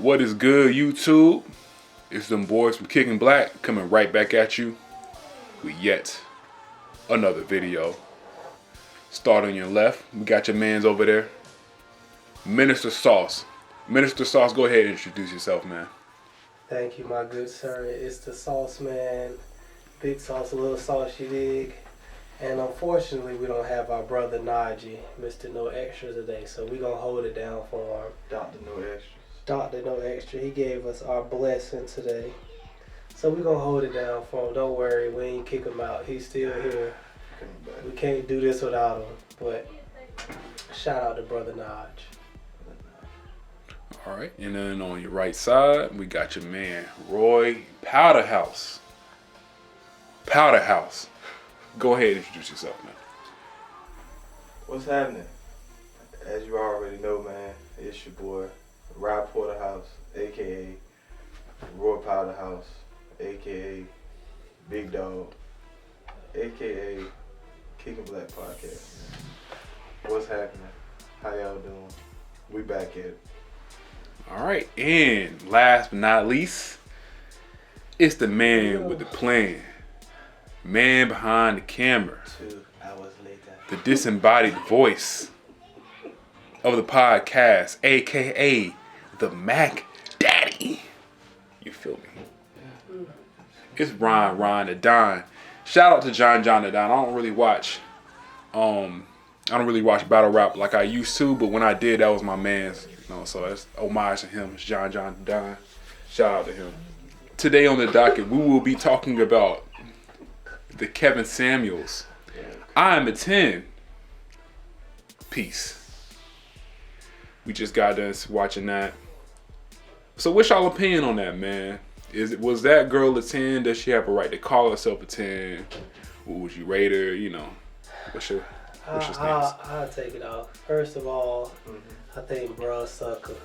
What is good, YouTube? It's them boys from Kicking Black coming right back at you with yet another video. Start on your left. We got your mans over there. Minister Sauce. Minister Sauce, go ahead and introduce yourself, man. Thank you, my good sir. It's the Sauce Man. Big Sauce, a little sauce, you dig? And unfortunately, we don't have our brother Najee, Mr. No Extra today, so we're going to hold it down for him. Dr. No Extra. Dr. No Extra, he gave us our blessing today. So we're going to hold it down for him. Don't worry, we ain't kick him out. He's still here. We can't do this without him. But shout out to brother Naj. All right, and then on your right side, we got your man, Roy Powderhouse. Powderhouse. Go ahead and introduce yourself, man. What's happening? As you already know, man, it's your boy, Roy Porterhouse, a.k.a. Roy Powderhouse, a.k.a. Big Dog, a.k.a. Kicking Black Podcast. What's happening? How y'all doing? We back at it. All right, and last but not least, it's the man with the plan. Man behind the camera. 2 hours later. The disembodied voice of the podcast, aka the Mac Daddy. You feel me? It's Ron the Don. Shout out to John the Don. I don't really watch battle rap like I used to, but when I did, that was my man's. You know, so that's homage to him. It's John the Don. Shout out to him. Today on the docket, we will be talking about the Kevin Samuels I Am a 10 piece. We just got done watching that. So what's y'all opinion on that, man? Was that girl a 10? Does she have a right to call herself a 10? What would you rate her? You know, what's your stance? I'll take it off. First of all, I think bruh sucker.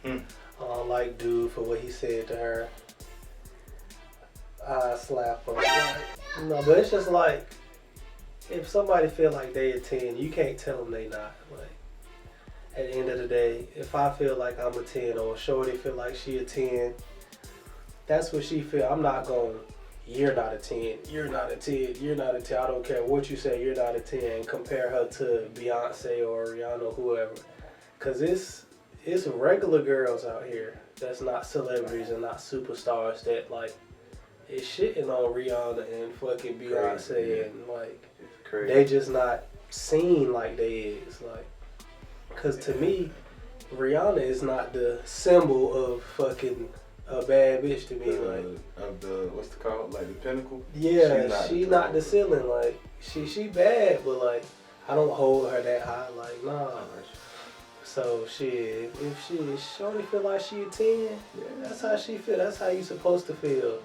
I don't like dude for what he said to her. I slap her. No, but it's just like, if somebody feel like they a 10, you can't tell them they not. Like, at the end of the day, if I feel like I'm a 10 or shorty feel like she a 10, that's what she feel. I'm not going, you're not a 10, you're not a 10, you're not a 10. I don't care what you say, you're not a 10. And compare her to Beyonce or Rihanna or whoever. Because it's regular girls out here that's not celebrities and not superstars that like is shitting on Rihanna and fucking Beyonce. Crazy, and like they just not seen like they is. Like, cause to me, Rihanna is not the symbol of fucking a bad bitch to me. Of the what's it called? Like the pinnacle? Yeah, she not the ceiling. Like she bad, but like I don't hold her that high. Like nah. So shit, if shorty feel like she a 10, that's how she feel. That's how you supposed to feel.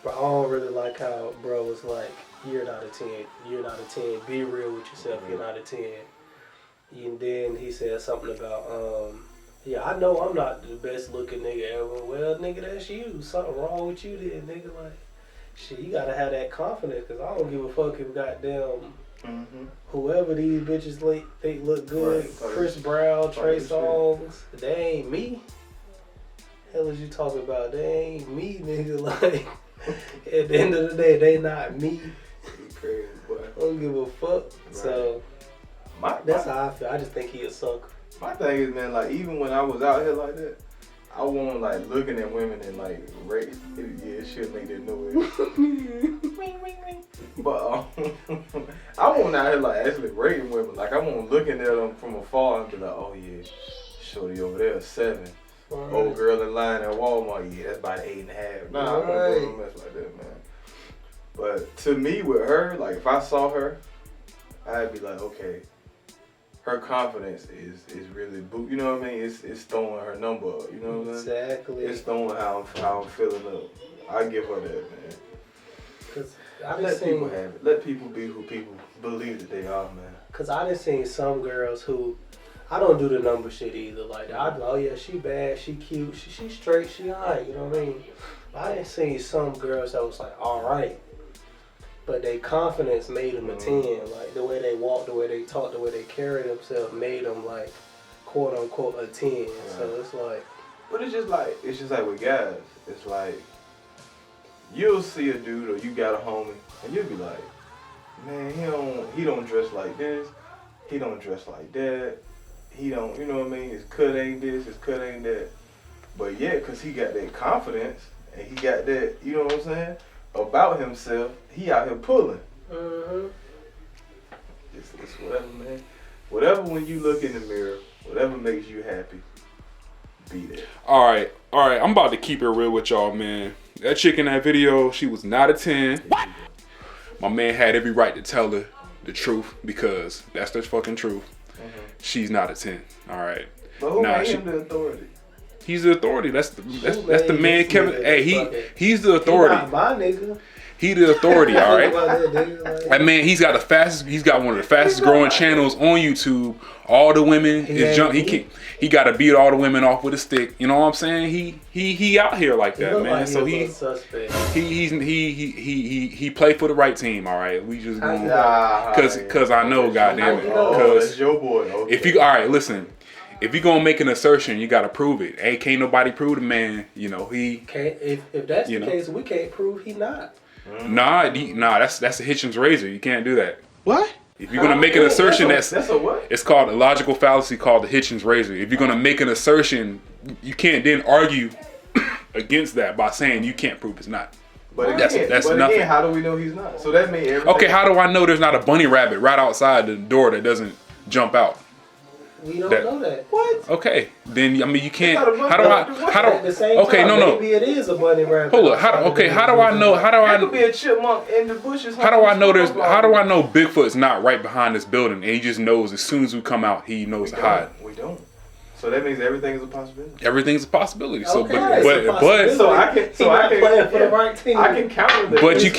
But I don't really like how bro was like, you're not a 10, you're not a 10. Be real with yourself, you're not a 10. And then he said something about, yeah, I know I'm not the best looking nigga ever. Well, nigga, that's you. Something wrong with you then, nigga. Like, shit, you gotta have that confidence, because I don't give a fuck if goddamn whoever these bitches think look good, right. Chris Brown, Trey Songz, they ain't me. Hell is you talking about? They ain't me, nigga. Like, at the end of the day, they not me. Crazy, boy. I don't give a fuck. Right. So that's how I feel. I just think he a sucker. My thing is, man, like even when I was out here like that, I wasn't like looking at women and like rape. Yeah, she'll make that noise. But I wasn't out here like actually rating women. Like I wasn't looking at them from afar and be like, oh yeah, shorty over there 7. Right. Old girl in line at Walmart, yeah, that's about 8.5. Nah, right. I don't mess like that, man. But to me, with her, like if I saw her, I'd be like, okay, her confidence is really you know what I mean? It's throwing her number up, you know what I'm saying? Exactly. It's throwing how I'm feeling up. I give her that, man. Cause people have it. Let people be who people believe that they are, man. Cause I done seen some girls who, I don't do the number shit either. Like, oh yeah, she bad, she cute, she straight, she alright, you know what I mean? I done seen some girls that was like, alright. But their confidence made them a 10. Like, the way they walk, the way they talk, the way they carry themselves made them, like, quote unquote, a 10. Right. So it's like, But it's just like with guys. It's like you'll see a dude or you got a homie and you'll be like, man, he don't dress like this. He don't dress like that. He don't, you know what I mean? His cut ain't this, his cut ain't that. But yeah, cause he got that confidence and he got that, you know what I'm saying, about himself. He out here pulling. Mm-hmm. It's whatever, man. Whatever when you look in the mirror, whatever makes you happy, be there. All right. I'm about to keep it real with y'all, man. That chick in that video, she was not a 10. What? My man had every right to tell her the truth because that's the fucking truth. Mm-hmm. She's not a 10. All right. But who made him the authority? He's the authority. That's the man, Kevin. Hey, he's the authority. He not my nigga. He the authority, all right. That man, he's got one of the fastest growing channels on YouTube. All the women he got to beat all the women off with a stick. You know what I'm saying? He out here like that, man. So he played for the right team, all right. We just going cause I know, goddamn it. Cause your boy. Okay. If you all right, listen. If you gonna make an assertion, you gotta prove it. Hey, can't nobody prove the man. You know he can't. If that's the case, we can't prove he not. Nah, that's a Hitchens razor. You can't do that. What? If you're gonna make an assertion, that's a what? It's called a logical fallacy called the Hitchens razor. If you're gonna make an assertion, you can't then argue against that by saying you can't prove it's not. But again, how do we know he's not? So that means everything. Okay, how do I know there's not a bunny rabbit right outside the door that doesn't jump out? We don't know that. What? Okay, then I mean you can't. Okay, no. Maybe it is a bunny rabbit. Hold up. How do I know? That could be a chipmunk in the bushes. How do I know Bigfoot's not right behind this building and he just knows as soon as we come out he knows to hide? We don't. So that means everything is a possibility. Everything's a possibility. So, okay, I can counter that. But you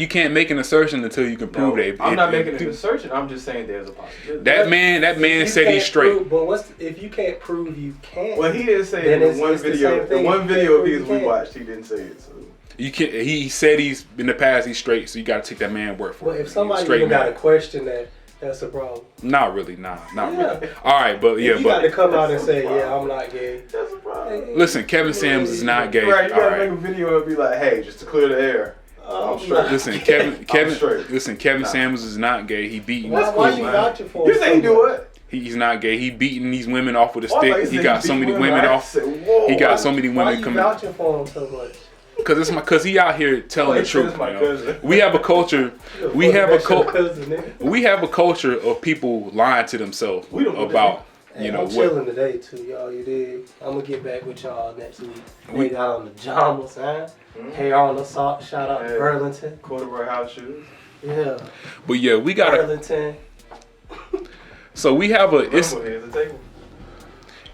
can't make an assertion until you can prove it. I'm not making an assertion. I'm just saying there's a possibility. That man said he's straight. But if you can't prove you can't? Well, he didn't say it in one video. The one video of his we watched, he didn't say it. So. You can't. He said he's in the past he's straight. So you got to take that man word for it. Well, if somebody even got a question that. That's a problem. Not really, not really. All right, but yeah, you got to come out and say, yeah, I'm not gay. That's a problem. Listen, Kevin Samuels is not gay. Right, you gotta make a video and be like, hey, just to clear the air. I'm straight. Listen, Kevin Samuels is not gay. He beating. Why you vouching for him? You say he do what? He's not gay. He beating these women off with a stick. He got so many women off. He got so many women coming. Why you vouching for him so much? Cause he out here telling the truth. You know? We have a culture. We have a culture of people lying to themselves about I'm chilling today too, y'all. You did. I'm gonna get back with y'all next week. We got on the pajamas, huh? Hair on the sock. Shout out to Burlington. Corduroy house shoes. Yeah. But yeah, we got Burlington. So we have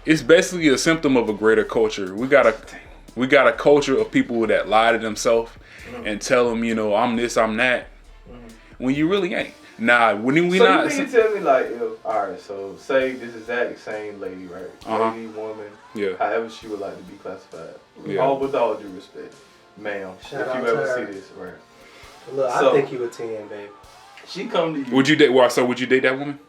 it's basically a symptom of a greater culture. We got a culture of people that lie to themselves and tell them, I'm this, I'm that, when you really ain't. Nah, when we not. So you mean to tell me like, all right, so say this exact same lady, right? Lady, woman, however she would like to be classified. Yeah. All with all due respect, ma'am. If you ever see this, right? Look, I think you a 10, baby. She come to you. Would you date? Well, so would you date that woman?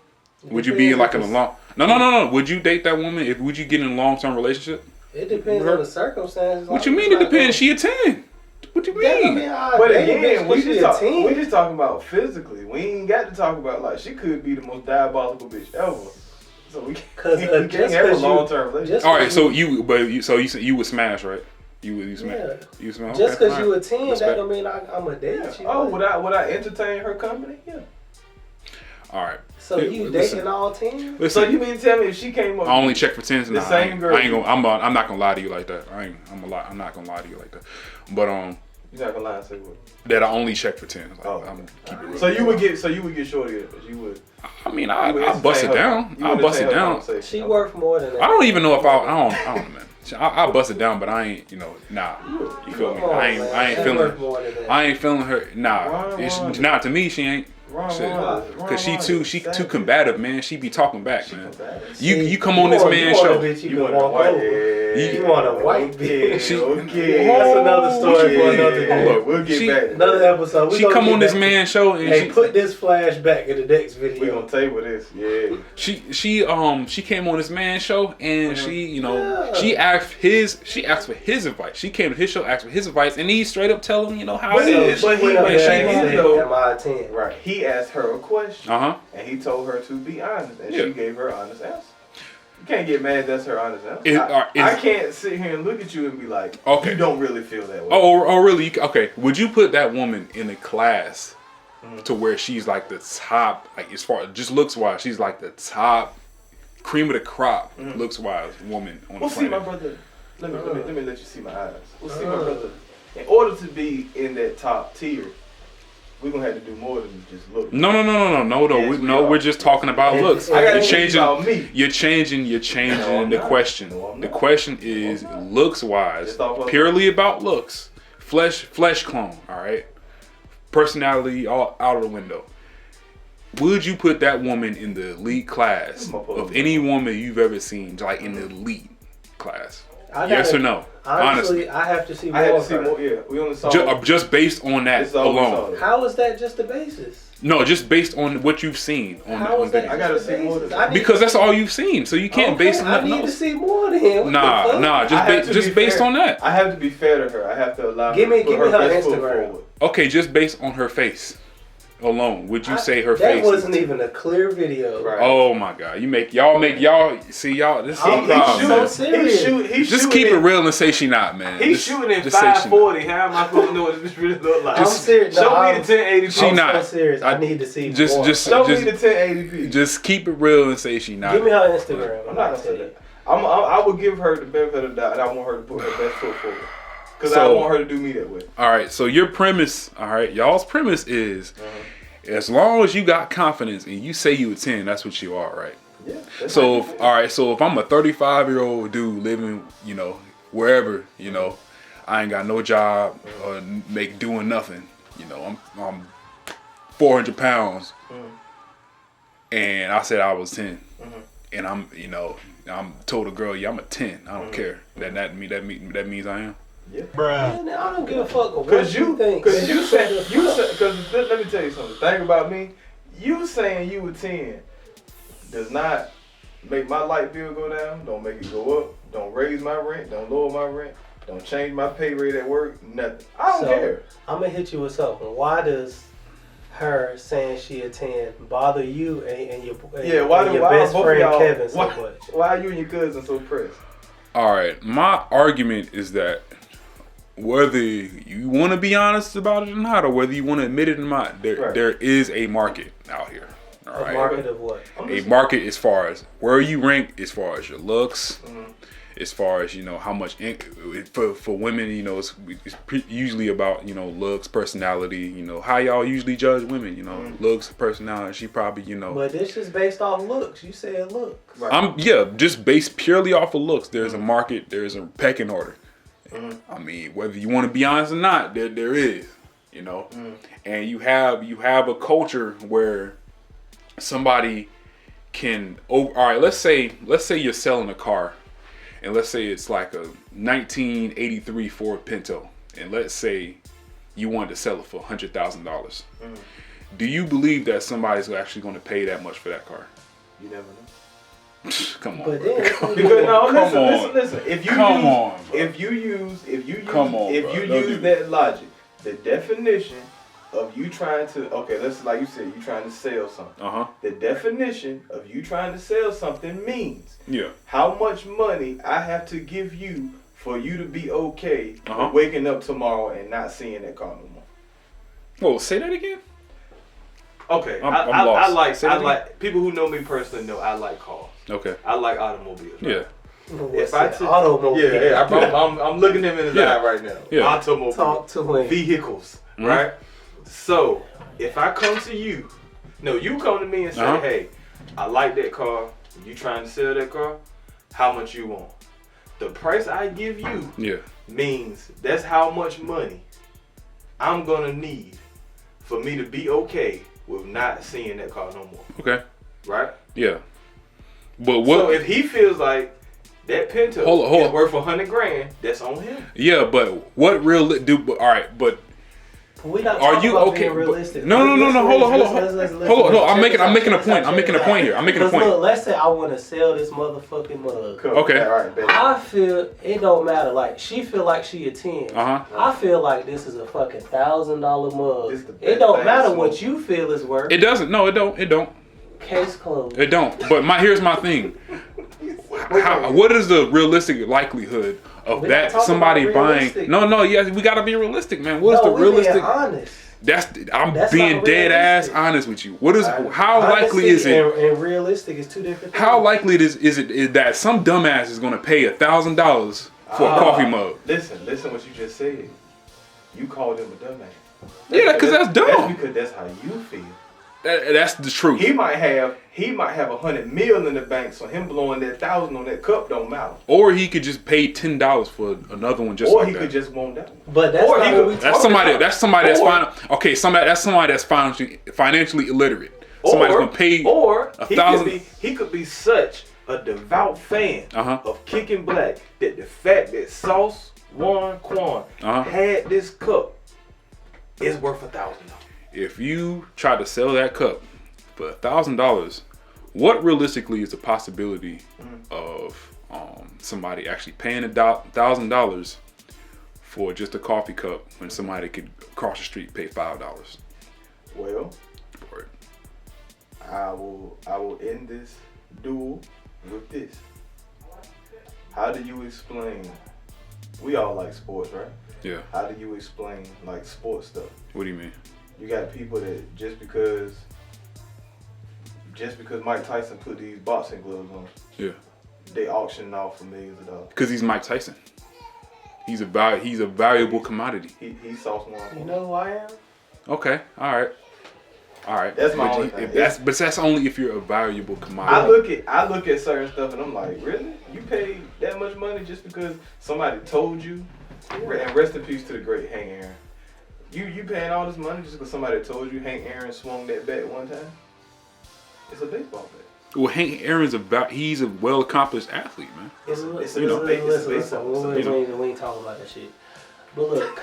Would you be in like in a long? No. Would you date that woman? Would you get in a long-term relationship? It depends on the circumstances. What you mean it depends? She a 10. What you mean? But again, we just talking about physically. We ain't got to talk about like she could be the most diabolical bitch ever. So we can't have a long-term relationship. All right, so you would smash, right? You would smash. Yeah. You smash. Just because you a 10, that don't mean I'm a date. Yeah. Oh, would I entertain her company? Yeah. All right. So you dating all 10? So you mean to tell me if she came up? I only check for 10s. The same girl. I'm not gonna lie to you like that. I'm not gonna lie to you like that. But you're not gonna lie and say what? That I only check for 10s. Like, I'm keep it real. So you would get shorty. You would. I mean, I bust it down. I bust it down. She worth more than that. I don't even know if I don't know, man. I bust it down, but I ain't, nah. You feel me? I ain't feeling her. Nah. Nah, to me, she ain't. Cause she too combative, man. She be talking back, man. You come on this man show. You want a white You want a white bitch? Okay. That's another story for another day. Look, We'll get back. Another episode. She come on this man's show and hey, put this flashback in the next video. We gonna table this. Yeah. She came on this man's show and she asked for his advice. She came to his show, asked for his advice, and he straight up tell him how it is. But he went up there and said, "Am I a 10?" Right. He asked her a question. And he told her to be honest, and she gave her honest answer. You can't get mad that's her honest answer. I can't sit here and look at you and be like, you don't really feel that way. Oh, really? Okay. Would you put that woman in a class to where she's like the top, like as far as just looks wise, she's like the top cream of the crop looks wise woman on the planet? See, my brother, let me let you see my eyes. See, my brother, in order to be in that top tier, we're gonna have to do more than just look. No. Yes, we're just talking about looks. You're changing the question. No, the question is looks wise, purely about looks. Flesh clone, all right? Personality all out of the window. Would you put that woman in the elite class of any woman you've ever seen, like in the elite class? Yes or no? Honestly, I have to see more. Yeah, we only saw just based on that alone. How is that just the basis? No, just based on what you've seen on video. I gotta see more than that. Because that's all you've seen, so you can't base on nothing else. I need to see more than him. Nah, just based on that. I have to be fair to her. I have to allow give me her best foot Instagram. forward. Okay, just based on her face alone, would you say her face? That wasn't even a clear video. Right. Oh my God, y'all see y'all. This is a problem. So serious. He's just keep it real and say she not, man. He's shooting in 540. How am I supposed to know what this really look like? I'm serious. Show me the 1080p. She not. I'm so serious. I need to see more. Show me the 1080p. Just keep it real and say she not. Give me her Instagram. I'm not gonna say that. I would give her the benefit of the doubt, and I want her to put her best foot forward. Because I want her to do me that way. All right, so your premise, y'all's premise is, as long as you got confidence and you say you a 10, that's what you are, right? Yeah. So if I'm a 35-year-old dude living, wherever, I ain't got no job or doing nothing, I'm 400 pounds, and I said I was 10, and I'm told a girl, I'm a 10. I don't care. That means I am. Yeah. Man, I don't give a fuck what you think. Because let me tell you something. The thing about me, you saying you a 10 does not make my light bill go down, don't make it go up, don't raise my rent, don't lower my rent, don't change my pay rate at work, nothing. I don't care. I'm going to hit you with something. Why does her saying she a 10 bother you and your best friend Kevin so much? Why are you and your cousin so pressed? All right, my argument is that whether you want to be honest about it or not, or whether you want to admit it or not, there is a market out here. All right? A market of what? A market as far as where you rank, as far as your looks, as far as how much for women, it's usually about looks, personality, how y'all usually judge women, looks, personality. She probably But this is based off looks. You said looks. Right. Just based purely off of looks. There's a market. There's a pecking order. I mean, whether you want to be honest or not, there is, and you have a culture where somebody can. All right, let's say you're selling a car, and let's say it's like a 1983 Ford Pinto, and let's say you wanted to sell it for $100,000. Do you believe that somebody's actually going to pay that much for that car? You never know. Come on, but then, listen. If you use that logic, the definition of you trying to like you said, you trying to sell something. The definition of you trying to sell something means how much money I have to give you for you to be okay with waking up tomorrow and not seeing that car no more. Oh, say that again. Okay, I like people who know me personally know I like cars. Okay. I like automobiles. Right? Yeah. If I took automobile, I'm looking him in his eye right now. Yeah. Automobile. Talk to him. Vehicles, right? So if I come to you, you come to me and say, hey, I like that car. You trying to sell that car? How much you want? The price I give you means that's how much money I'm gonna need for me to be okay with not seeing that car no more. Okay. Right? Yeah. But what? So if he feels like That Pinto hold is on. worth $100 grand. That's on him. Yeah, but what real do? All right, but We not are talking you about okay? being realistic. No. Hold on. I'm making a point. I'm making a point here. Look, let's say I want to sell this motherfucking mug. Okay. All right, baby. I feel it don't matter. Like she feel like she a 10. Uh-huh. I feel like this is a fucking $1,000 mug. This the best It don't thing matter smoke. what you feel is worth. It doesn't. No, it don't. It don't. Case closed. It don't. But here's my thing. What is the realistic likelihood of We're not that talking somebody about buying? realistic. No. Yeah, we gotta be realistic, man. What's the we realistic? being honest. I'm That's being not dead ass realistic. honest with you. What is? How likely is it? And realistic is two different things. How likely is it that some dumbass is gonna pay $1,000 for a coffee mug? Listen what you just said. You called him a dumbass. Yeah, because that's dumb. That's because that's how you feel. That's the truth. He might have $100 million in the bank, so him blowing that 1,000 on that cup don't matter. Or he could just pay $10 for another one just Or like he that. could just want that. But that's Or not he what could- we That's somebody that's that's somebody that's financially illiterate. Somebody's gonna pay Or he $1,000. he could be such a devout fan of Kicking Black that the fact that Sauce Juan Quan had this cup is worth $1,000. If you try to sell that cup for $1,000, what realistically is the possibility of somebody actually paying $1,000 for just a coffee cup when somebody could cross the street pay $5? Well, For it? I will end this duel with this. How do you explain? We all like sports, right? Yeah. How do you explain like sports stuff? What do you mean? You got people that just because Mike Tyson put these boxing gloves on, Yeah. they auctioning off for millions of dollars. Because he's Mike Tyson. He's a valuable commodity. He Sauce Juan. You know who I am? Okay. All right. That's my But only thing. that's only if you're a valuable commodity. I look at certain stuff and I'm like, really? You paid that much money just because somebody told you? And rest in peace to the great Hank Aaron. You paying all this money just because somebody told you Hank Aaron swung that bat one time? It's a baseball bat. Well, Hank Aaron's he's a well accomplished athlete, man. Listen, baseball. we ain't talking about that shit. But look,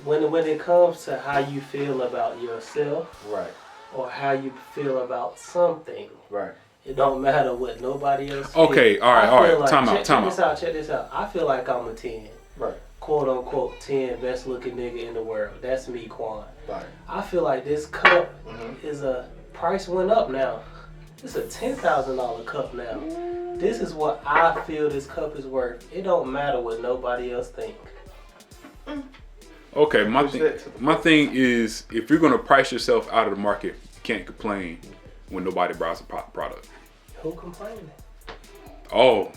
when it comes to how you feel about yourself, Right. or how you feel about something, Right. it don't matter what nobody else. Okay, feels. all right. I feel like- Time out. Check this out. I feel like I'm a 10. Right. Quote unquote 10 best looking nigga in the world. That's me, Quan. Right. I feel like this cup is price went up now. It's a $10,000 cup now. This is what I feel this cup is worth. It don't matter what nobody else think. Okay, my thing is, if you're gonna price yourself out of the market, you can't complain when nobody buys a product. Who complaining? Oh,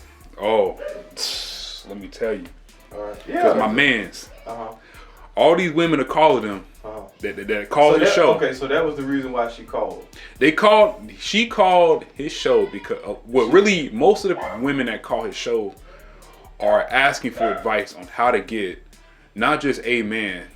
let me tell you, because my man's, all these women are calling him that called his show. Okay, so that was the reason why she called. She called his show because really most of the women that call his show are asking for advice on how to get not just a man,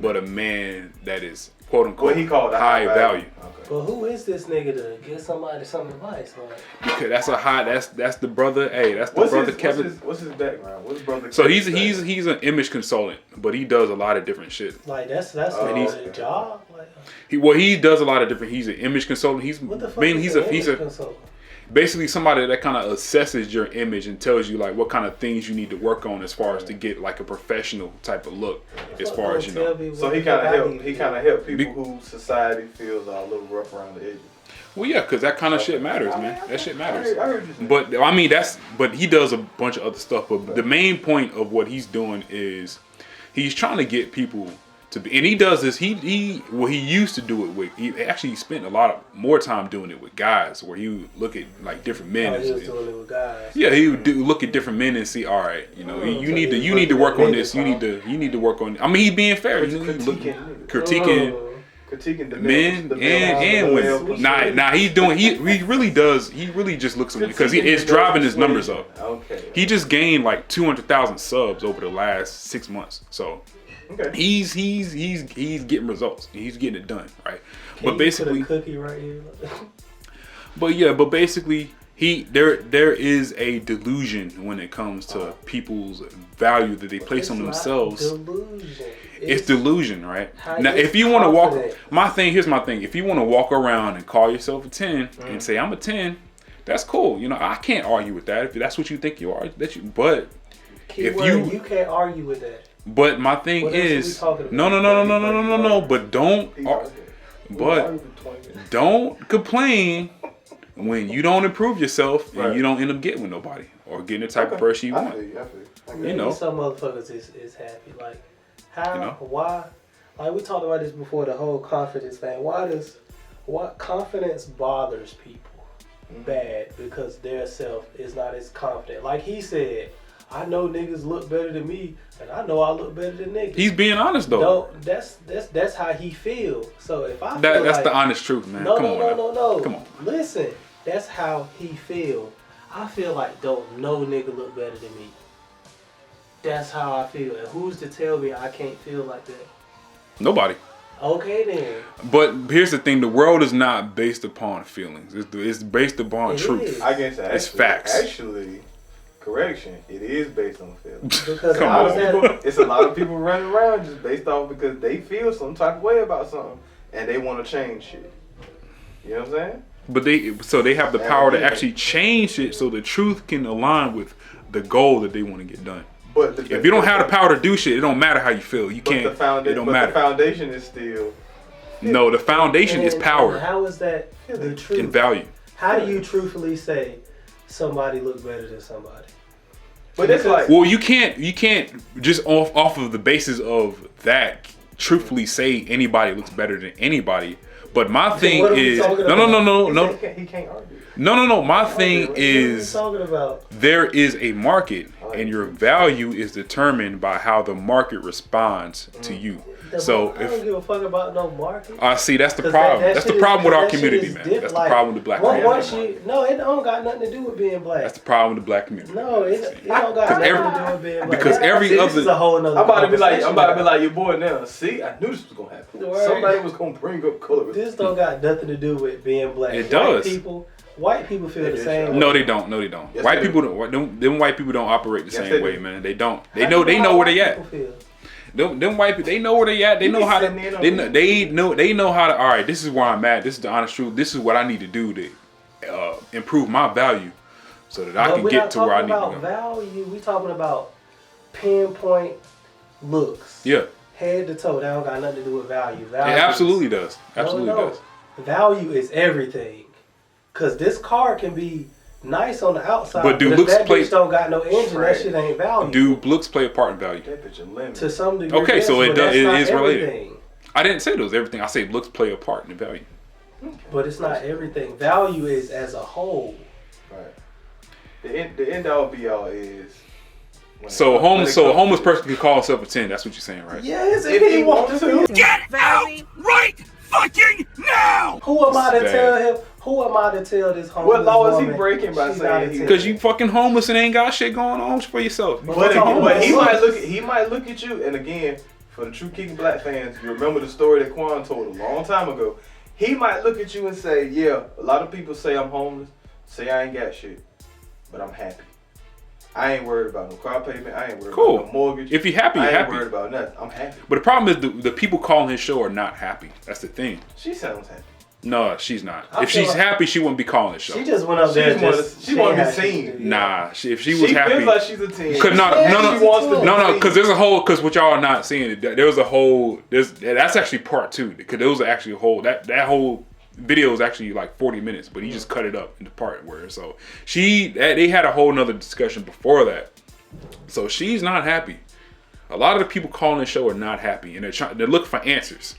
but a man that is quote unquote high value. Okay. But who is this nigga to give somebody some advice? Like, Because that's the brother. Hey, that's the brother Kevin. What's his background? What's brother? So Kevin's he's an image consultant, but he does a lot of different shit. Like that's his job. Like, He does a lot of different. He's an image consultant. what the fuck Mainly is he's a consultant? basically somebody that kind of assesses your image and tells you like what kind of things you need to work on as far as to get like a professional type of look as far as you know. So he kind of help people who society feels are a little rough around the edges. Well, yeah, because that kind of shit matters, man. That shit matters. I heard you say. But I mean, but he does a bunch of other stuff. But the main point of what he's doing is he's trying to get people to be, and he does this. He used to do it with. He actually spent a lot more time doing it with guys, where he would look at like different men. He was doing it with guys. Yeah, he would look at different men and see. All right, you know, you need to work on this. You need to work on. I mean, he's being fair. Critiquing the men and women. Nah, he's doing. He really does. He really just looks at it because it's driving his numbers up. Okay. He just gained like 200,000 subs over the last 6 months. So he's getting results. He's getting it done, right? But basically, put a cookie right here. but basically, there is a delusion when it comes to people's value that they place on themselves. Delusion. It's delusion, right? Now, if you want to walk, here's my thing. If you want to walk around and call yourself a 10 and say I'm a 10, that's cool. You know, I can't argue with that. If that's what you think you are, but Keyword, you can't argue with that. But my thing is, no. But don't complain when you don't improve yourself and you don't end up getting with nobody or getting the type of person you want. You know, some motherfuckers is happy. Like, how, why? Like we talked about this before, the whole confidence thing. What confidence bothers people bad because their self is not as confident. Like he said, I know niggas look better than me, and I know I look better than niggas. He's being honest though. No, that's how he feel. So if I feel that's like, the honest truth, man. No, Come on. Come on. Listen, that's how he feel. I feel like don't no nigga look better than me. That's how I feel. And who's to tell me I can't feel like that? Nobody. Okay then. But here's the thing: the world is not based upon feelings. It's based upon truth. I guess actually, it's facts. Actually, correction. It is based on feelings. Because it's a lot of people running around just based off because they feel some type of way about something and they want to change shit. You know what I'm saying? But they have the power to actually change it so the truth can align with the goal that they want to get done. But if you don't have the power to do shit, it don't matter how you feel. You can't. It don't matter. The foundation is still. No, the foundation is power. And how is that the truth? And value. How do you truthfully say somebody look better than somebody? But it's like, well, you can't just off of the basis of that truthfully say anybody looks better than anybody. But my thing is no. He can't argue. No. My thing is about? There is a market, and your value is determined by how the market responds to you. So I don't give a fuck about no market. See, that's the problem. That's the problem with our community, man. That's the problem with the black community. No, it don't got nothing to do with being black. That's the problem with the black community. No, it don't got nothing to do with being black. Because this is a whole nother. I'm about to be like your boy now. See, I knew this was gonna happen. Somebody was gonna bring up color. This don't got nothing to do with being black. It does. White people feel the same way. No, they don't. Yes, white people don't. Them white people don't operate the same way, man. They don't. They know where they at. Them white people, they know where they at. They know how to. They know how to. All right, this is where I'm at. This is the honest truth. This is what I need to do to improve my value, so that I can get to where I need to go. Value. We talking about pinpoint looks. Yeah. Head to toe. That don't got nothing to do with value. It absolutely does. Absolutely does. Value is everything. Cause this car can be nice on the outside, but if that bitch don't got no engine, that shit ain't value. Do looks play a part in value? That bitch a lemon. To some degree. Okay, so it is related. Everything. I didn't say it was everything. I say looks play a part in the value. But it's not everything. Value is as a whole. Right. The end all be all is. So a homeless person can call himself a 10. That's what you're saying, right? Yes, if he wants to. Get out right fucking now! Who am I to tell him? Who am I to tell this homeless What law woman is he breaking by saying? Because you fucking homeless and ain't got shit going on for yourself. But he might look at you, and again, for the true Kicking Black fans, you remember the story that Quan told a long time ago. He might look at you and say, yeah, a lot of people say I'm homeless, say I ain't got shit, but I'm happy. I ain't worried about no car payment. I ain't worried about no mortgage. If you're happy, you're happy. I ain't worried about nothing. I'm happy. But the problem is the people calling his show are not happy. That's the thing. She sounds happy. No, she's not. If she's happy, she wouldn't be calling the show. She just went up there. She want to be seen. Nah, if she was happy, she feels like she's a 10. No, because there's a whole. Because what y'all are not seeing, there was a whole. That's actually part 2. Because there was actually a whole. That whole video is actually like 40 minutes, but he just cut it up into part where. So they had a whole nother discussion before that. So she's not happy. A lot of the people calling the show are not happy, and they're looking for answers.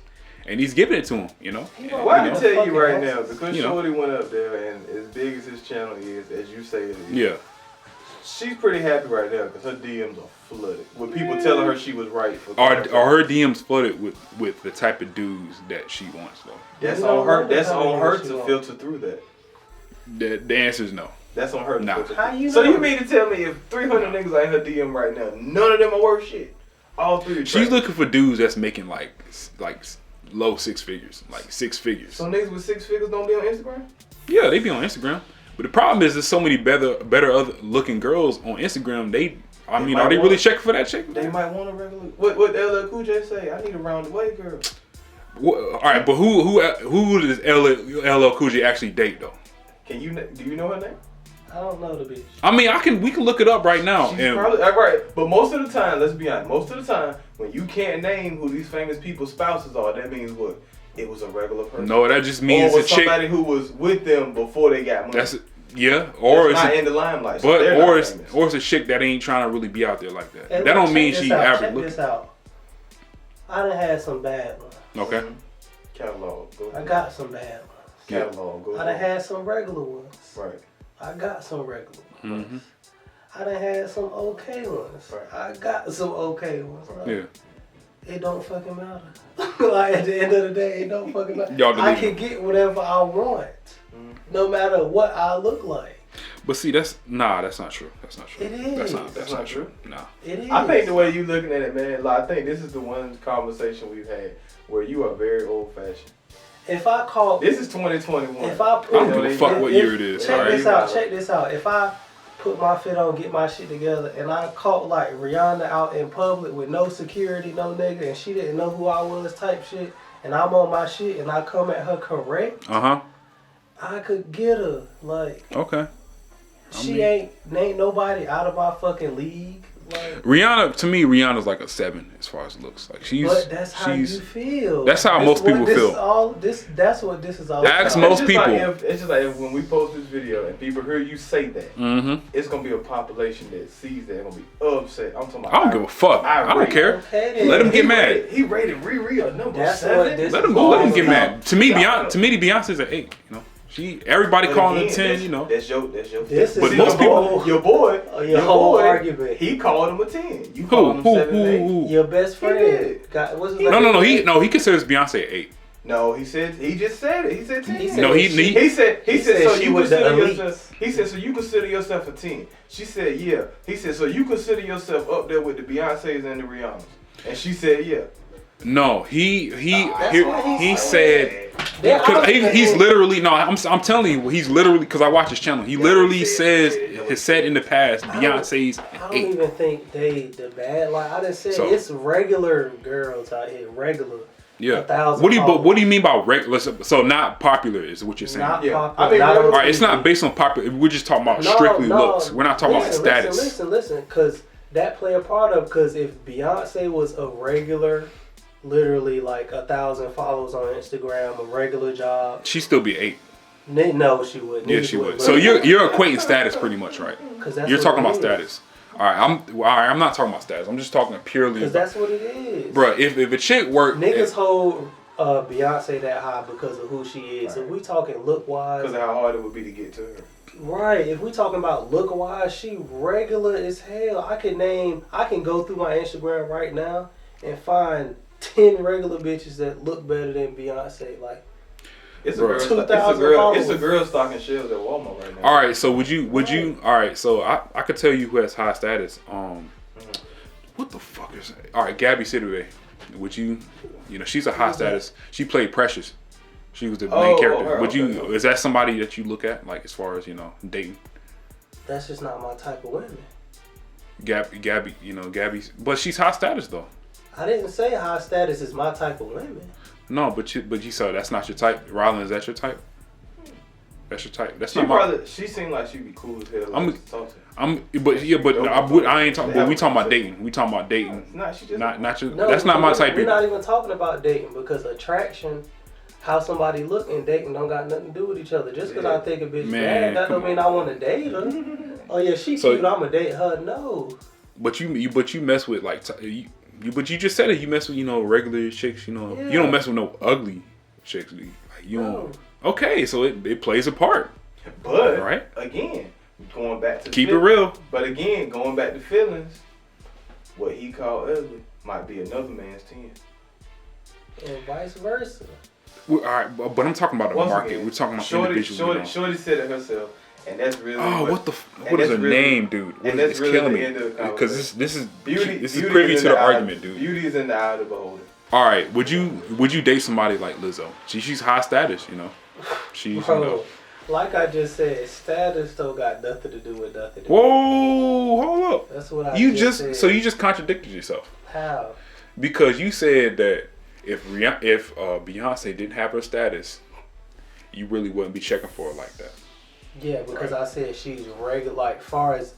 And he's giving it to him, you know. Well, I can tell you right now, because Shorty went up there, and as big as his channel is, as you say it is, yeah, she's pretty happy right now because her DMs are flooded with people telling her she was right. Are her DMs flooded with the type of dudes that she wants, though? That's on her. That's on her to filter through that. The answer is no. That's on her. Nah. How you know? So you mean to tell me if 300 niggas are in her DM right now, none of them are worth shit? All 3 are trash. She's looking for dudes that's making like low 6 figures, like 6 figures. So niggas with 6 figures don't be on Instagram? Yeah, they be on Instagram. But the problem is, there's so many better other looking girls on Instagram. Are they really checking for that chick? They might want a regular. What LL Cool J say? I need a round the way girl. All right, but who does LL Cool J actually date though? Do you know her name? I don't know the bitch. I mean, we can look it up right now. She's probably right, but most of the time, let's be honest. Most of the time, when you can't name who these famous people's spouses are, that means what? It was a regular person. No, that just means or was somebody who was with them before they got money. Or it's not in the limelight. But so or it's a chick that ain't trying to really be out there like that. And that don't mean she average Check looking. this out. I done had some bad ones. Okay. Catalog. Go I got some bad ones. Catalog. Go I done had some regular ones. Right. I got some regular ones. Mm-hmm. I done had some okay ones. Right. I got some okay ones. Right? Yeah. It don't fucking matter. Like at the end of the day, it don't fucking matter. Y'all I can get whatever I want, no matter what I look like. But see, that's not true. That's not true. It is. That's not true. Nah. It is. I think the way you looking at it, man, like, I think this is the one conversation we've had where you are very old fashioned. If I call this is 2021. If I put, I don't give a fuck what year it is. Check Right? this out. Check this out. If I put my fit on, get my shit together, and I caught like Rihanna out in public with no security, no nigga, and she didn't know who I was, type shit, and I'm on my shit, and I come at her correct, I could get her. Like, okay. She ain't nobody out of my fucking league. Like, Rihanna's like a 7 as far as looks. Like but that's how you feel. That's how most people feel. That's what this is all Ask about. most people. It's just like if when we post this video and people hear you say that, it's gonna be a population that sees that and gonna be upset. I'm talking about. I don't give a fuck. I don't care. Okay, let him get mad. He rated Riri a number 7. Let him get mad. To me, Beyonce's an 8. You know. Everybody calling him 10, you know. That's your. But most people, your boy, argument. He called him a 10. You called him 7 and 8. Your best friend. No. He considers Beyonce an 8. No, he just said it. He said 10. He said so she you was consider the yourself. He said so you consider yourself a 10. She said yeah. He said so you consider yourself up there with the Beyoncés and the Rihannas. And she said yeah. No, he said. He's literally I'm telling you, he's literally, because I watch his channel. He literally has said in the past Beyonce's. I don't even think the bad. Like I just said, it's regular girls out here, regular. Yeah. What do you mean by regular? So not popular is what you're saying. Not popular. I mean, all right, it's not based on popular. We're just talking about strictly looks. We're not talking about status. Listen, because that play a part of. Because if Beyonce was a regular, literally like 1,000 followers on Instagram, a regular job, she'd still be 8. No, she wouldn't. Yeah, she would. So you're equating status pretty much, right? You're talking about status. All right, I'm not talking about status. I'm just talking purely. Because that's what it is, bro. If a chick worked, niggas hold Beyonce that high because of who she is. Right. If we talking look wise, because of how hard it would be to get to her. Right. If we talking about look wise, she regular as hell. I can go through my Instagram right now and find 10 regular bitches that look better than Beyonce. Like. It's a girl stocking shelves at Walmart right now. All right, so would you? All right, so I could tell you who has high status. What the fuck is that? All right, Gabby Sidibe. Would you? You know, she's a high status. She played Precious. She was the main character. Her, would you? Is that somebody that you look at, like as far as dating? That's just not my type of women. Gabby, Gabby's, but she's high status though. I didn't say high status is my type of women. No, but you said that's not your type. Rylan, is that your type? That's your type. That's she seemed like she'd be cool as hell. I ain't talking. But we talking about dating. We talking about dating. That's not my type. We're not even talking about dating because attraction, how somebody look and dating don't got nothing to do with each other. Just because I think a bitch bad, that don't mean I want to date her. Oh yeah, she cute. I'ma date her. No. But you mess with like. But you just said it. You mess with regular chicks. You don't mess with no ugly chicks. Like you don't. Okay, so it plays a part. But right again, going back to keep it real. But again, going back to feelings, what he called ugly might be another man's 10. And vice versa. All right, but I'm talking about the market. We're talking about individuals. Shorty said it herself. And that's really what is her name, dude? And that's really killing the end of the conversation. Because this is beauty privy to the argument, dude. Beauty is in the eye of the beholder. All right, would you date somebody like Lizzo? She's high status, she's Like I just said, status don't got nothing to do with nothing. Whoa, hold up. That's what I You said. So you just contradicted yourself. How? Because you said that if Beyonce didn't have her status, you really wouldn't be checking for her like that. Yeah, because Right. I said she's regular. Like, far as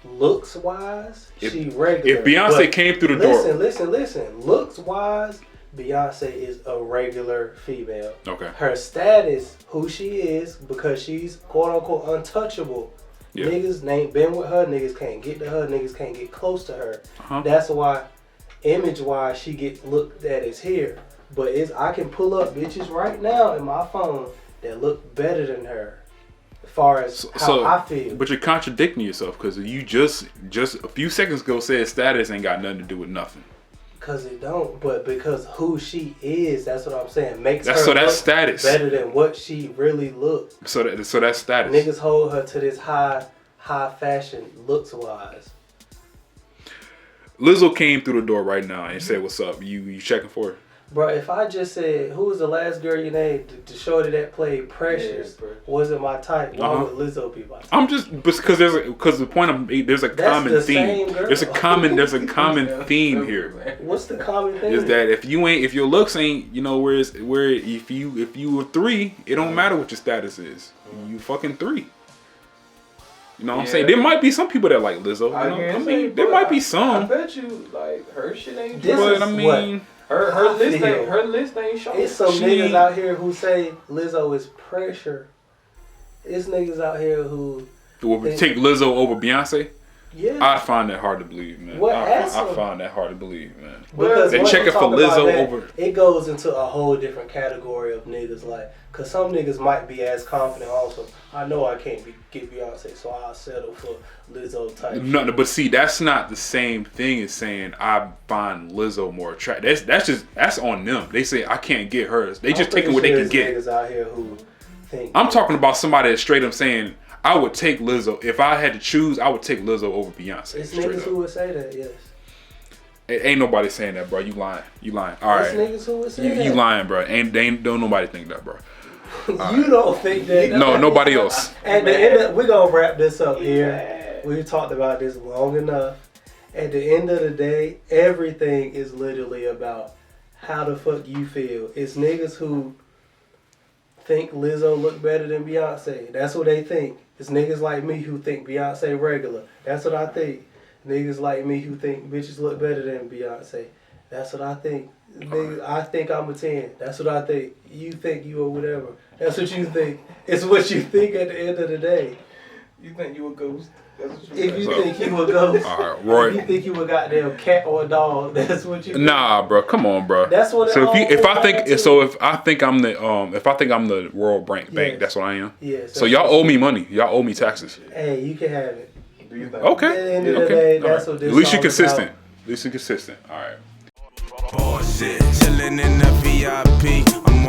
looks wise, she regular. If Beyonce But came through the door, listen. Looks wise, Beyonce is a regular female. okay, Her status, who she is, because she's quote unquote untouchable. yeah, Niggas ain't been with her. Niggas can't get to her. Niggas can't get close to her. uh-huh. That's why, image wise, she get looked at as here. But I can pull up bitches right now in my phone that look better than her. As far as how I feel. But you're contradicting yourself because you just a few seconds ago said status ain't got nothing to do with nothing. Cause it don't, but because who she is, that's what I'm saying. Makes That's her so that's look status. better than what she really looks. So that's status. Niggas hold her to this high fashion looks wise. Lizzo came through the door right now and said, "What's up? You checking for her?" Bro, if I just said, who was the last girl you named to shorty that played Precious, Yeah, wasn't my type, why Uh-huh. would Lizzo be my type? I'm just because the point I'm there's a That's common the theme. same girl. There's a common theme here. What's the common thing? Is that if your looks ain't where if you were 3, it don't matter what your status is. You fucking 3. You know what I'm saying? There might be some people that like Lizzo. You know? I mean, there might be I some. bet you like her shit ain't. This But is I mean, Her I list feel. ain't showing. It's some She- niggas out here who say Lizzo is pressure. It's niggas out here who, would take Lizzo over Beyonce. yeah. I find that hard to believe, man. What I asshole? find that hard to believe, man. Because They once checking you for talk about Lizzo that, over- it goes into a whole different category of niggas. Like, cause some niggas might be as confident. Also, I know I can't get Beyonce, so I'll settle for Lizzo type. No, but see, that's not the same thing as saying I find Lizzo more attractive. That's on them. They say I can't get hers. They just taking what they can get. Niggas out here who think. I'm talking about somebody that's straight up saying I would take Lizzo if I had to choose. I would take Lizzo over Beyonce. It's Straight niggas up. who would say that. Yes. Ain't nobody saying that, bro. You lying. You lying. All It's right. niggas who would say that. You lying, bro. Don't nobody think that, bro. You don't think that? No, nobody else. At the end, we're gonna wrap this up here. We've talked about this long enough. At the end of the day, everything is literally about how the fuck you feel. It's niggas who think Lizzo look better than Beyonce. That's what they think. It's niggas like me who think Beyonce regular. That's what I think. Niggas like me who think bitches look better than Beyonce. That's what I think. Niggas, I think I'm a 10. That's what I think. You think you or whatever. That's what you think. It's what you think at the end of the day. You think you a ghost? That's what If you So- think you a ghost, All right, Roy. if you think you a goddamn cat or a dog, that's what you think. Nah, bro. Come on, bro. That's what it So all if I comes think down to. so if I think I'm the World Bank, Yes. that's what I am. Yes, So y'all owe me money. Y'all owe me taxes. Hey, you can have it. Do you think? Okay. At the end of the Okay. day, All that's right. what this At least you're all consistent. about. At least you're consistent. All right. Bullshit. Chillin' in the VIP. I'm